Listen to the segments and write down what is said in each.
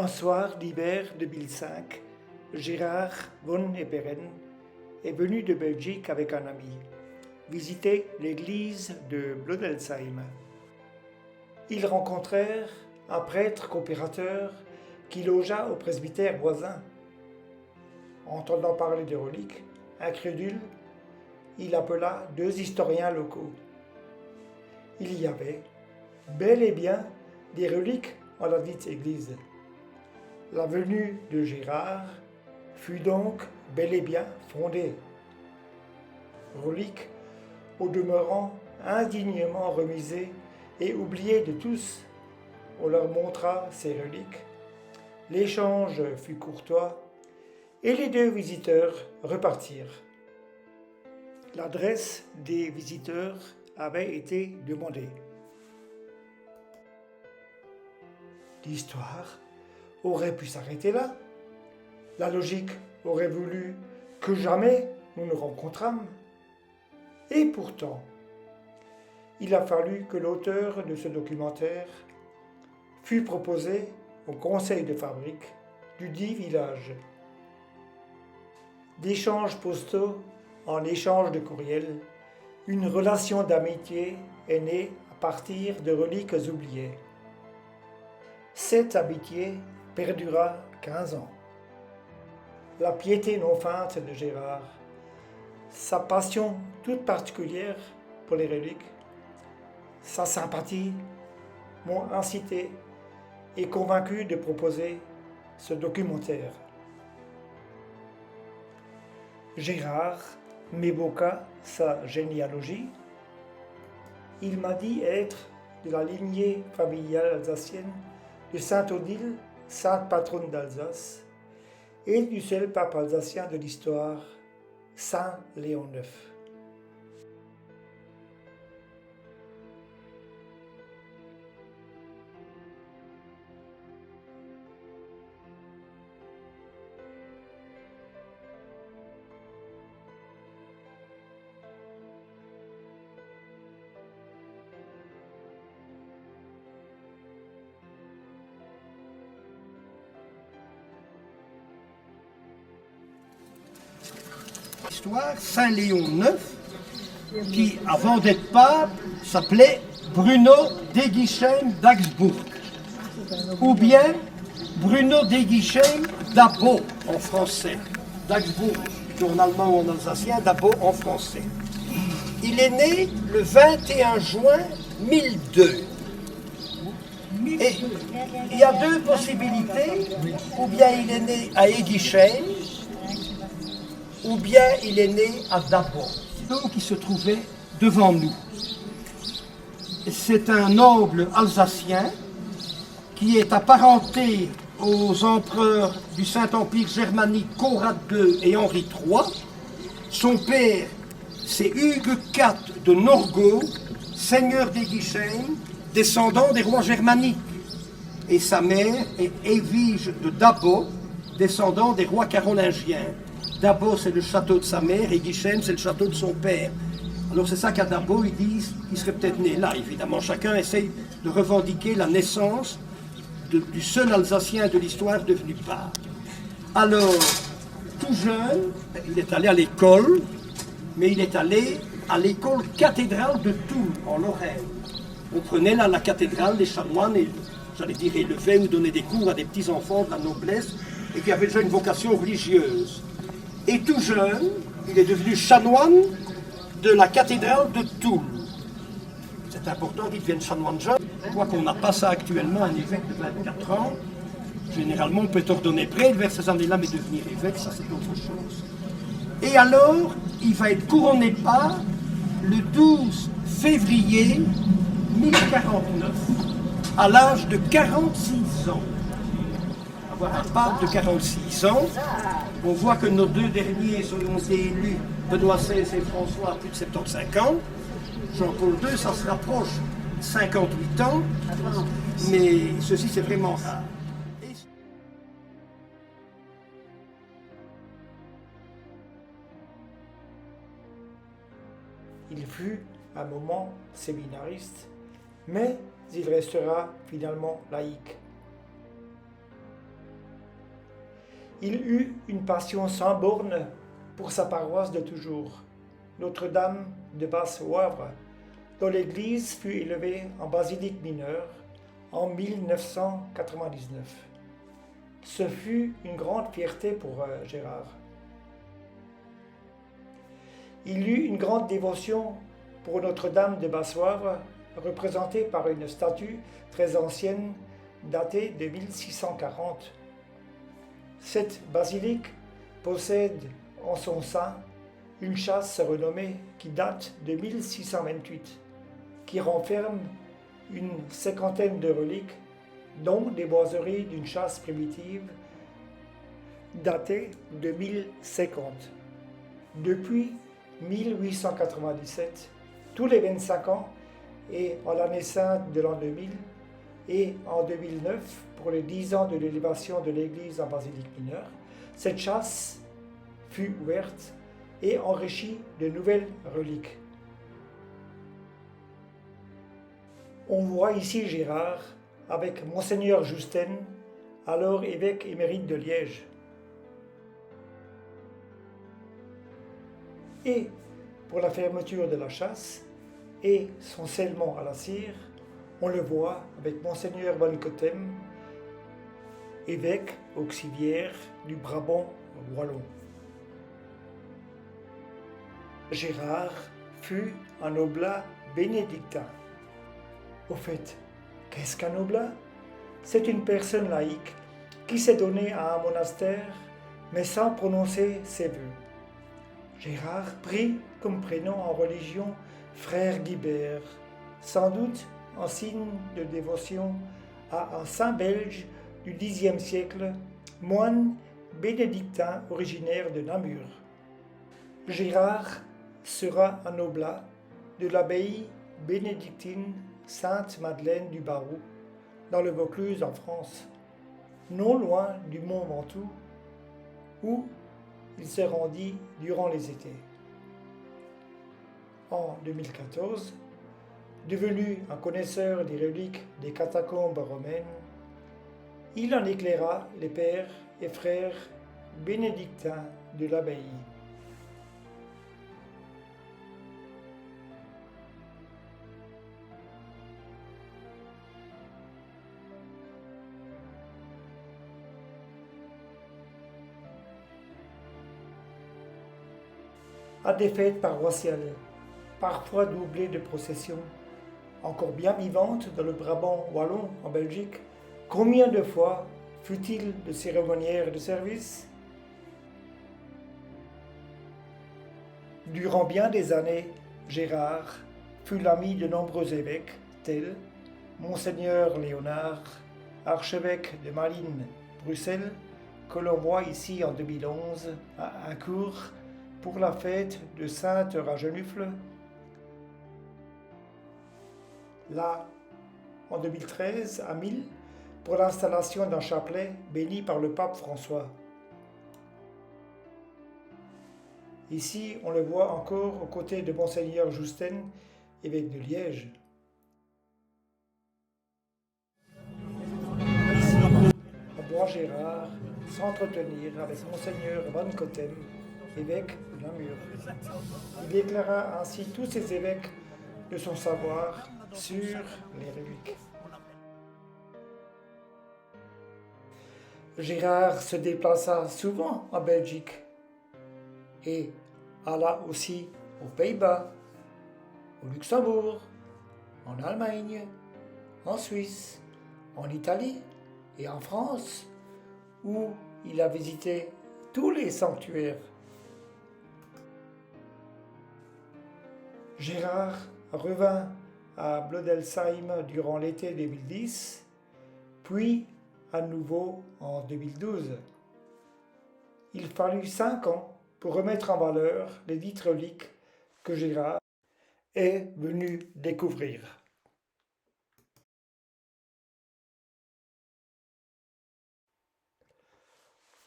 Un soir d'hiver 2005, Gérard von Epperen est venu de Belgique avec un ami visiter l'église de Blodelsheim. Ils rencontrèrent un prêtre coopérateur qui logea au presbytère voisin. Entendant parler des reliques, incrédule, il appela 2 historiens locaux. Il y avait bel et bien des reliques en la dite église. La venue de Gérard fut donc bel et bien fondée. Reliques, au demeurant indignement remisées et oubliées de tous, on leur montra ces reliques. L'échange fut courtois et les 2 visiteurs repartirent. L'adresse des visiteurs avait été demandée. L'histoire aurait pu s'arrêter là. La logique aurait voulu que jamais nous nous rencontrâmes. Et pourtant, il a fallu que l'auteur de ce documentaire fût proposé au conseil de fabrique du dit village. D'échanges postaux en échange de courriels, une relation d'amitié est née à partir de reliques oubliées. Cette amitié perdura 15 ans. La piété non feinte de Gérard, sa passion toute particulière pour les reliques, sa sympathie m'ont incité et convaincu de proposer ce documentaire. Gérard m'évoqua sa généalogie. Il m'a dit être de la lignée familiale alsacienne de Sainte Odile, sainte patronne d'Alsace, et du seul pape alsacien de l'histoire, Saint Léon IX. Histoire, Saint Léon IX, qui avant d'être pape s'appelait Bruno d'Egisheim d'Augsbourg, ou bien Bruno d'Egisheim d'Abo en français, d'Augsbourg en allemand ou en alsacien, d'Abo en français. Il est né le 21 juin 1002. Et il y a 2 possibilités, ou bien il est né à Egisheim, ou bien il est né à Dabo, qui se trouvait devant nous. C'est un noble alsacien qui est apparenté aux empereurs du Saint-Empire germanique Conrad II et Henri III. Son père, c'est Hugues IV de Norgau, seigneur d'Egisheim, descendant des rois germaniques. Et sa mère est Évige de Dabo, descendant des rois carolingiens. Dabo, c'est le château de sa mère, et Egisheim, c'est le château de son père. Alors c'est ça qu'à Dabo, ils disent qu'il serait peut-être né là. Évidemment, chacun essaye de revendiquer la naissance du seul Alsacien de l'histoire devenu pape. Alors, tout jeune, il est allé à l'école, mais il est allé à l'école cathédrale de Toul, en Lorraine. On prenait là la cathédrale des chanoines, et j'allais dire élevaient ou donnaient des cours à des petits-enfants de la noblesse, et qui avaient déjà une vocation religieuse. Et tout jeune, il est devenu chanoine de la cathédrale de Toul. C'est important qu'il devienne chanoine jeune. Je crois qu'on n'a pas ça actuellement, un évêque de 24 ans. Généralement, on peut être ordonné prêtre vers ces années-là, mais devenir évêque, ça c'est autre chose. Et alors, il va être couronné pape le 12 février 1049, à l'âge de 46 ans. Avoir un pape de 46 ans, on voit que nos 2 derniers ont été élus, Benoît XVI et François, à plus de 75 ans. Jean-Paul II, ça se rapproche, 58 ans, mais ceci c'est vraiment rare. Il fut un moment séminariste, mais il restera finalement laïque. Il eut une passion sans borne pour sa paroisse de toujours, Notre-Dame de Basse-Wavre, dont l'église fut élevée en basilique mineure en 1999. Ce fut une grande fierté pour Gérard. Il eut une grande dévotion pour Notre-Dame de Basse-Wavre, représentée par une statue très ancienne datée de 1640. Cette basilique possède en son sein une châsse renommée qui date de 1628, qui renferme une cinquantaine de reliques, dont des boiseries d'une châsse primitive datée de 1050. Depuis 1897, tous les 25 ans et en l'année sainte de l'an 2000 et en 2009 pour les 10 ans de l'élévation de l'église en basilique mineure, cette châsse fut ouverte et enrichie de nouvelles reliques. On voit ici Gérard avec Monseigneur Justin, alors évêque émérite de Liège. Et pour la fermeture de la châsse et son scellement à la cire, on le voit avec Monseigneur Van Cotem, évêque auxiliaire du Brabant wallon. Gérard fut un oblat bénédictin. Au fait, qu'est-ce qu'un oblat? C'est une personne laïque qui s'est donnée à un monastère, mais sans prononcer ses vœux. Gérard prit comme prénom en religion Frère Guibert, sans doute en signe de dévotion à un saint belge du Xe siècle, moine bénédictin originaire de Namur. Gérard sera un oblat de l'abbaye bénédictine Sainte-Madeleine du Barou, dans le Vaucluse en France, non loin du Mont Ventoux, où il se rendit durant les étés. En 2014, devenu un connaisseur des reliques des catacombes romaines, il en éclaira les pères et frères bénédictins de l'abbaye. À des fêtes paroissiales, parfois doublées de processions, encore bien vivantes dans le Brabant wallon en Belgique, combien de fois fut-il de cérémoniaire de service? Durant bien des années, Gérard fut l'ami de nombreux évêques, tels Monseigneur Léonard, archevêque de Malines, Bruxelles, que l'on voit ici en 2011 à Incourt pour la fête de Sainte Ragenufle. Là, en 2013, à Mille, pour l'installation d'un chapelet béni par le pape François. Ici, on le voit encore aux côtés de Monseigneur Justin, évêque de Liège. Ici, on voit Gérard s'entretenir avec Monseigneur Van Cotem, évêque de Namur. Il éclaira ainsi tous ses évêques de son savoir sur les reliques. Gérard se déplaça souvent en Belgique et alla aussi aux Pays-Bas, au Luxembourg, en Allemagne, en Suisse, en Italie et en France, où il a visité tous les sanctuaires. Gérard revint à Blodelsheim durant l'été 2010, puis à nouveau en 2012. Il fallut 5 ans pour remettre en valeur les dites reliques que Gérard est venu découvrir.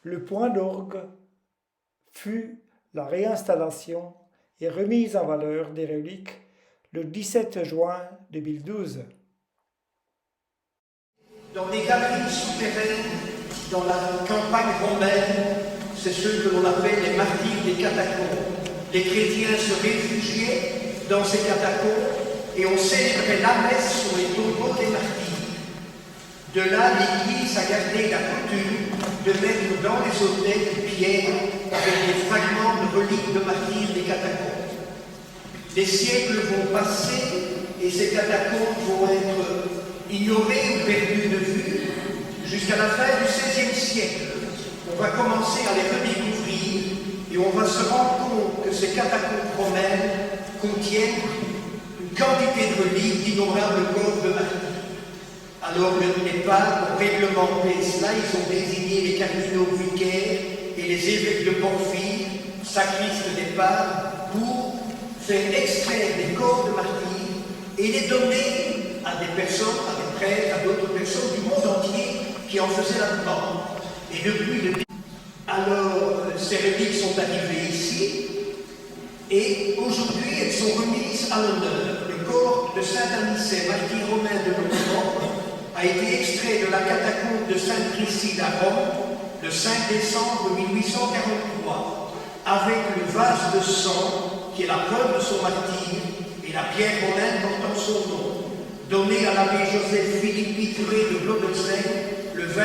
Le point d'orgue fut la réinstallation et remise en valeur des reliques le 17 juin 2012. Dans les galeries souterraines dans la campagne romaine, c'est ceux que l'on appelle les martyrs des catacombes. Les chrétiens se réfugiaient dans ces catacombes et on célébrait la messe sur les tombeaux des martyrs. De là, l'Église a gardé la coutume de mettre dans les autels des pierres avec des fragments de reliques de martyrs des catacombes. Les siècles vont passer et ces catacombes vont être ignorées ou perdues de vue jusqu'à la fin du XVIe siècle. On va commencer à les redécouvrir et on va se rendre compte que ces catacombes romaines contiennent une quantité de reliques d'innombrables corps de martyrs. Alors les papes ont réglementé cela, ils ont désigné les cardinaux vicaires et les évêques de Porphyre, sacristes des papes, pour faire extraire des corps de martyrs et les donner à des personnes, à des prêtres, à d'autres personnes du monde entier qui en faisaient la demande. Et depuis le début, alors ces reliques sont arrivées ici et aujourd'hui elles sont remises à l'honneur. Le corps de saint Anicet, martyr romain de l'Occident, a été extrait de la catacombe de Sainte Priscille à Rome le 5 décembre 1843 avec le vase de sang qui est la preuve de son martyre et la pierre romaine portant son nom, donné à l'abbé Joseph Philippi Thuré de Blodelsheim le 22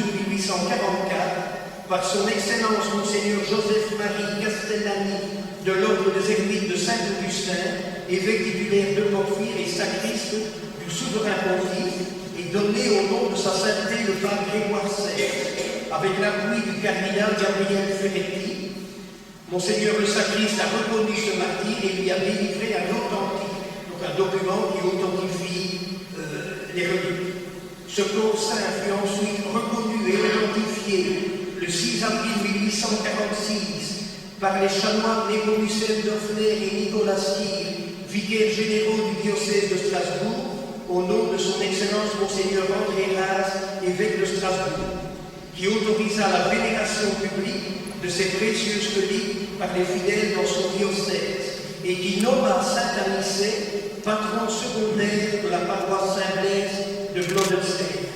août 1844 par son Excellence Monseigneur Joseph-Marie Castellani de l'ordre des Ermites de Saint-Augustin, évêque titulaire de Porphyre et sacriste du souverain pontife, et donné au nom de sa sainteté le pape Grégoire XVI, avec l'appui du cardinal Gabriel Ferretti. Monseigneur le sacriste a reconnu ce martyr et lui a délivré un authentique, donc un document qui authentifie les reliques. Ce corps saint fut ensuite reconnu et authentifié le 6 avril 1846 par les chanoines Népomucène d'Offner et Nicolas Cyr, vicaires généraux du diocèse de Strasbourg, au nom de son Excellence Monseigneur André Raz, évêque de Strasbourg, qui autorisa la vénération publique de ces précieuses reliques par les fidèles dans son diocèse et qui nomma Saint Anicet patron secondaire de la paroisse Saint-Blaise de Blodelsheim.